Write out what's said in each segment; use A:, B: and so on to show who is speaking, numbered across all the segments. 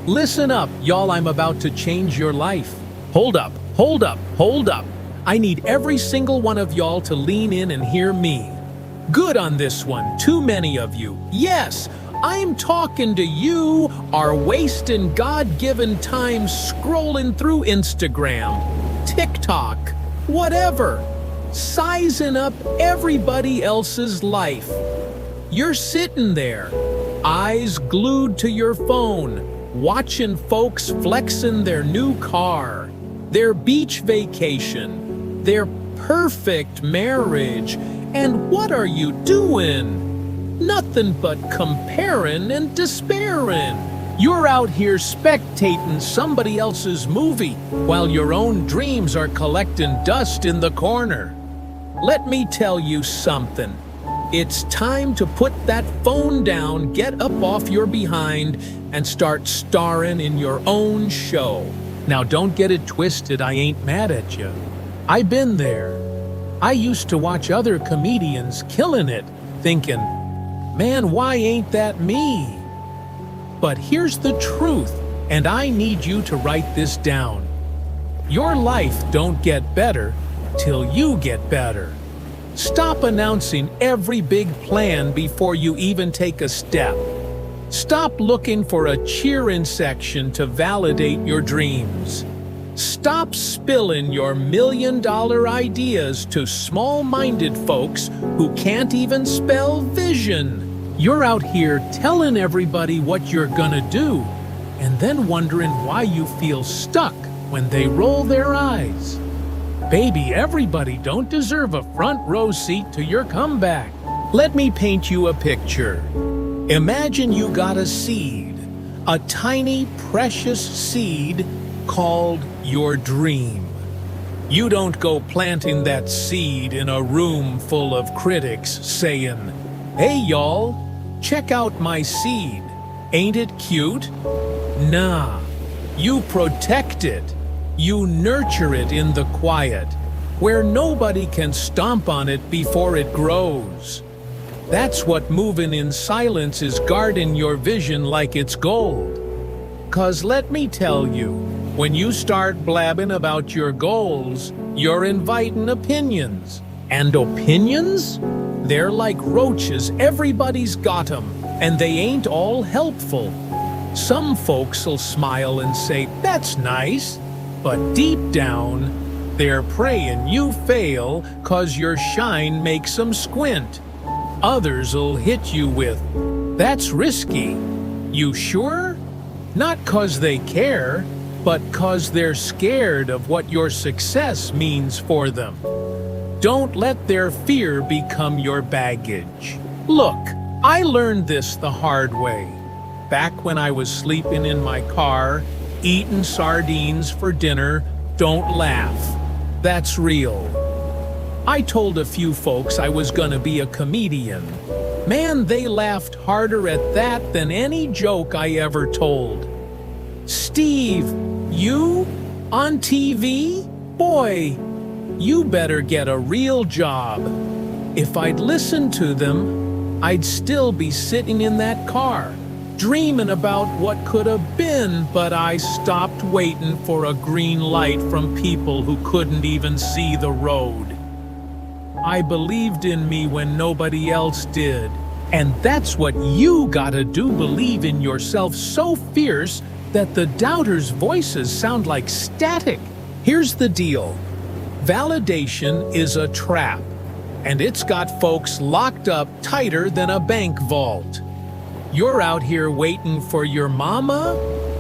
A: Listen up, y'all, I'm about to change your life. Hold up, hold up, hold up. I need every single one of y'all to lean in and hear me. Good on this one, too many of you. Yes, I'm talking to you are wasting God-given time scrolling through Instagram, TikTok, whatever, sizing up everybody else's life. You're sitting there, eyes glued to your phone, watching folks flexing their new car, their beach vacation, their perfect marriage, and what are you doing? Nothing but comparing and despairing. You're out here spectating somebody else's movie while your own dreams are collecting dust in the corner. Let me tell you something. It's time to put that phone down, get up off your behind, and start starring in your own show. Now don't get it twisted, I ain't mad at you. I've been there. I used to watch other comedians killing it, thinking, man, why ain't that me? But here's the truth, and I need you to write this down. Your life don't get better till you get better. Stop announcing every big plan before you even take a step. Stop looking for a cheering section to validate your dreams. Stop spilling your million-dollar ideas to small-minded folks who can't even spell vision. You're out here telling everybody what you're gonna do, and then wondering why you feel stuck when they roll their eyes. Baby, everybody don't deserve a front row seat to your comeback. Let me paint you a picture. Imagine you got a seed, a tiny, precious seed called your dream. You don't go planting that seed in a room full of critics saying, hey y'all, check out my seed. Ain't it cute? Nah, you protect it. You nurture it in the quiet, where nobody can stomp on it before it grows. That's what moving in silence is, guarding your vision like it's gold. 'Cause let me tell you, when you start blabbing about your goals, you're inviting opinions. And opinions? They're like roaches, everybody's got 'em, and they ain't all helpful. Some folks'll smile and say, that's nice, but deep down, they're praying you fail 'cause your shine makes them squint. Others'll hit you with, that's risky. You sure? Not 'cause they care, but 'cause they're scared of what your success means for them. Don't let their fear become your baggage. Look, I learned this the hard way. Back when I was sleeping in my car, eating sardines for dinner, don't laugh. That's real. I told a few folks I was gonna be a comedian. Man, they laughed harder at that than any joke I ever told. Steve, you? On TV? Boy, you better get a real job. If I'd listened to them, I'd still be sitting in that car, dreaming about what could have been, but I stopped waiting for a green light from people who couldn't even see the road. I believed in me when nobody else did. And that's what you gotta do, believe in yourself so fierce that the doubters' voices sound like static. Here's the deal. Validation is a trap, and it's got folks locked up tighter than a bank vault. You're out here waiting for your mama,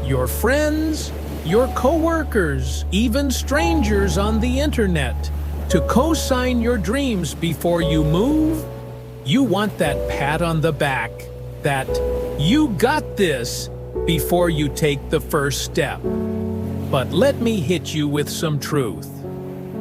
A: your friends, your coworkers, even strangers on the internet to co-sign your dreams before you move. You want that pat on the back, that you got this before you take the first step. But let me hit you with some truth.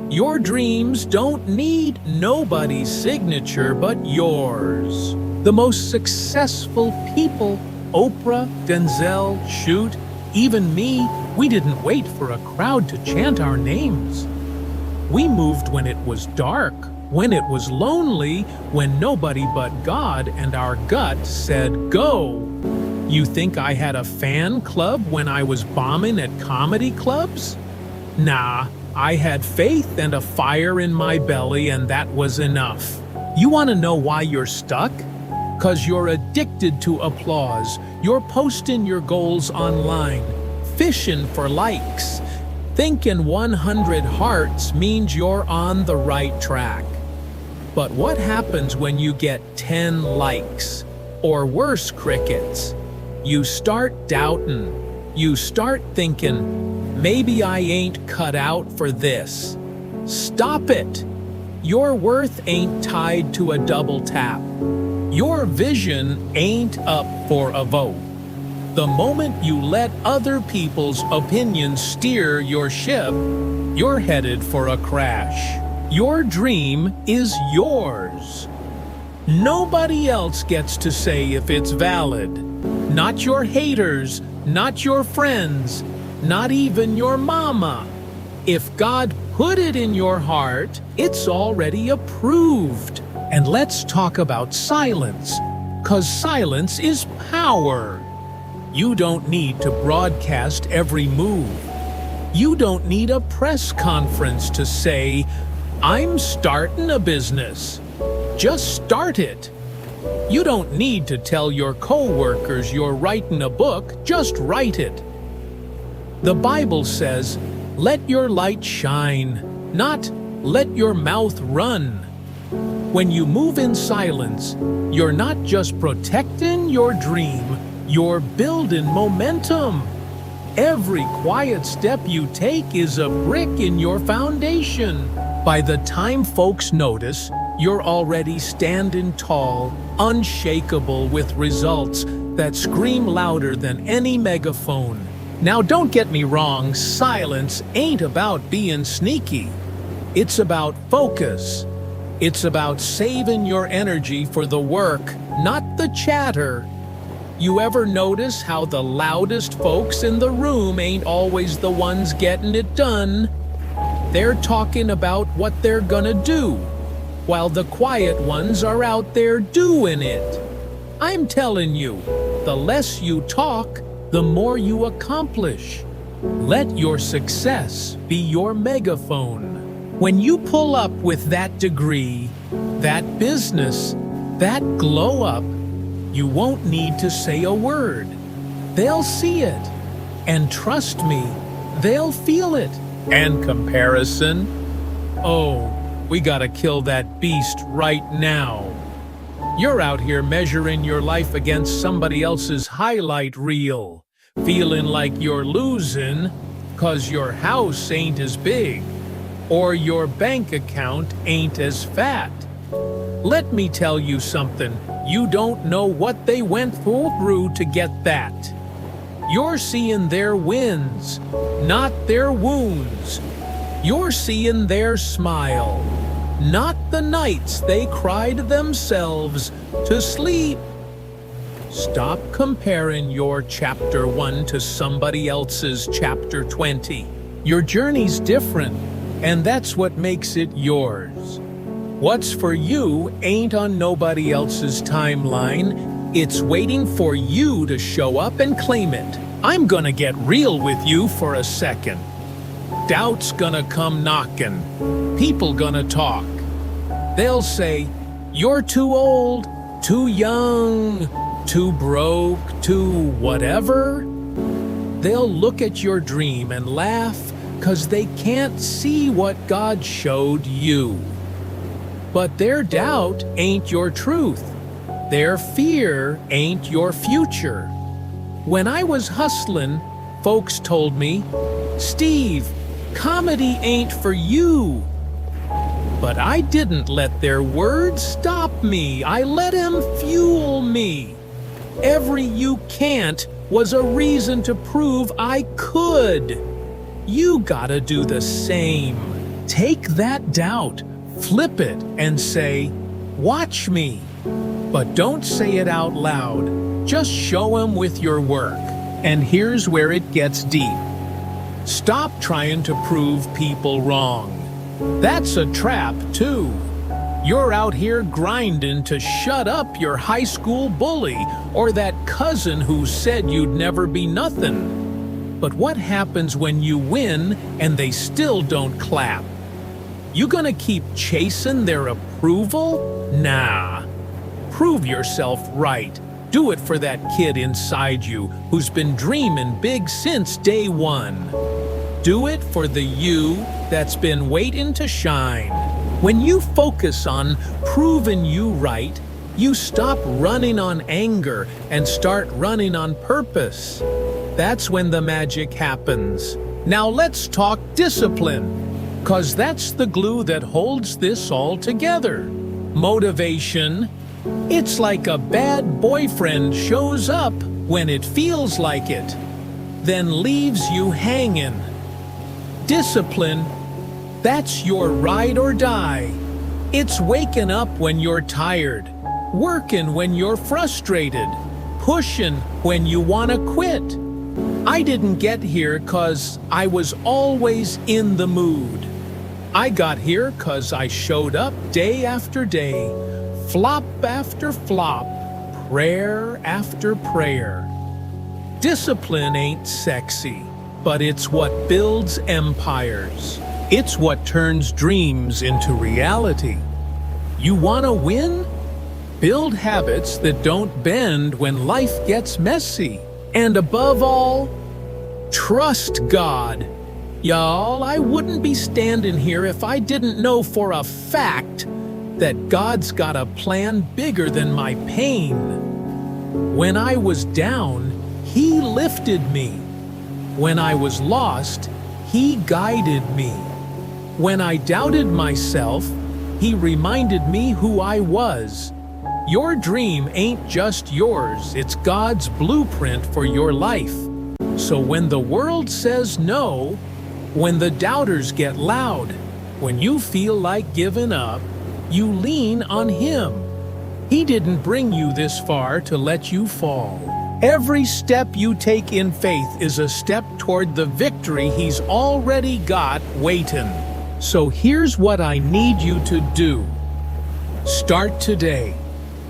A: Your dreams don't need nobody's signature but yours. The most successful people, Oprah, Denzel, shoot, even me, we didn't wait for a crowd to chant our names. We moved when it was dark, when it was lonely, when nobody but God and our gut said go. You think I had a fan club when I was bombing at comedy clubs? Nah, I had faith and a fire in my belly, and that was enough. You want to know why you're stuck? 'Cause you're addicted to applause. You're posting your goals online, fishing for likes. Thinking 100 hearts means you're on the right track. But what happens when you get 10 likes? Or worse, crickets? You start doubting. You start thinking, maybe I ain't cut out for this. Stop it. Your worth ain't tied to a double tap. Your vision ain't up for a vote. The moment you let other people's opinions steer your ship, you're headed for a crash. Your dream is yours. Nobody else gets to say if it's valid. Not your haters, not your friends, not even your mama. If God put it in your heart, it's already approved. And let's talk about silence, 'cause silence is power. You don't need to broadcast every move. You don't need a press conference to say, I'm starting a business. Just start it. You don't need to tell your co-workers you're writing a book, just write it. The Bible says, let your light shine, not let your mouth run. When you move in silence, you're not just protecting your dream, you're building momentum. Every quiet step you take is a brick in your foundation. By the time folks notice, you're already standing tall, unshakable with results that scream louder than any megaphone. Now don't get me wrong, silence ain't about being sneaky. It's about focus. It's about saving your energy for the work, not the chatter. You ever notice how the loudest folks in the room ain't always the ones getting it done? They're talking about what they're gonna do, while the quiet ones are out there doing it. I'm telling you, the less you talk, the more you accomplish. Let your success be your megaphone. When you pull up with that degree, that business, that glow up, you won't need to say a word. They'll see it. And trust me, they'll feel it. And comparison? Oh, we gotta kill that beast right now. You're out here measuring your life against somebody else's highlight reel, feeling like you're losing 'cause your house ain't as big, or your bank account ain't as fat. Let me tell you something, you don't know what they went through to get that. You're seeing their wins, not their wounds. You're seeing their smile, not the nights they cried themselves to sleep. Stop comparing your chapter 1 to somebody else's chapter 20. Your journey's different, and that's what makes it yours. What's for you ain't on nobody else's timeline. It's waiting for you to show up and claim it. I'm gonna get real with you for a second. Doubt's gonna come knocking. People gonna talk. They'll say, you're too old, too young, too broke, too whatever. They'll look at your dream and laugh 'cause they can't see what God showed you. But their doubt ain't your truth. Their fear ain't your future. When I was hustling, folks told me, Steve, comedy ain't for you. But I didn't let their words stop me. I let them fuel me. Every you can't was a reason to prove I could. You gotta do the same. Take that doubt, flip it, and say, watch me. But don't say it out loud. Just show 'em with your work. And here's where it gets deep. Stop trying to prove people wrong. That's a trap, too. You're out here grinding to shut up your high school bully or that cousin who said you'd never be nothing. But what happens when you win and they still don't clap? You gonna keep chasing their approval? Nah. Prove yourself right. Do it for that kid inside you who's been dreaming big since day one. Do it for the you that's been waiting to shine. When you focus on proving you right, you stop running on anger and start running on purpose. That's when the magic happens. Now let's talk discipline, 'cause that's the glue that holds this all together. Motivation. It's like a bad boyfriend shows up when it feels like it, then leaves you hanging. Discipline, that's your ride or die. It's waking up when you're tired, working when you're frustrated, pushing when you want to quit. I didn't get here 'cause I was always in the mood. I got here 'cause I showed up day after day, flop after flop, prayer after prayer. Discipline ain't sexy, but it's what builds empires. It's what turns dreams into reality. You want to win? Build habits that don't bend when life gets messy. And above all, trust God. Y'all, I wouldn't be standing here if I didn't know for a fact that God's got a plan bigger than my pain. When I was down, He lifted me. When I was lost, He guided me. When I doubted myself, He reminded me who I was. Your dream ain't just yours, it's God's blueprint for your life. So when the world says no, when the doubters get loud, when you feel like giving up, you lean on Him. He didn't bring you this far to let you fall. Every step you take in faith is a step toward the victory He's already got waiting. So here's what I need you to do. Start today.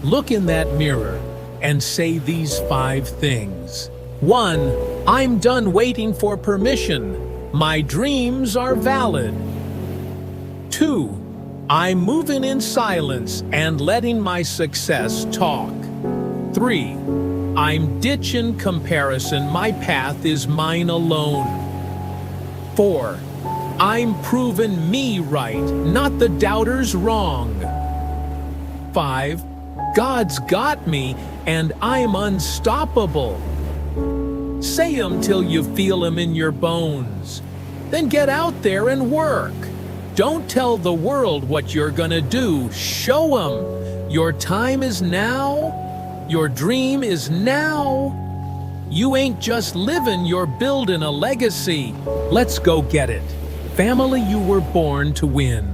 A: Look in that mirror and say these 5 things. 1. I'm done waiting for permission. My dreams are valid. 2. I'm moving in silence and letting my success talk. 3. I'm ditching comparison. My path is mine alone. 4. I'm proving me right, not the doubters wrong. 5. God's got me and I'm unstoppable. Say 'em till you feel 'em in your bones. Then get out there and work. Don't tell the world what you're gonna do. Show 'em. Your time is now. Your dream is now. You ain't just living, you're building a legacy. Let's go get it. Family, you were born to win.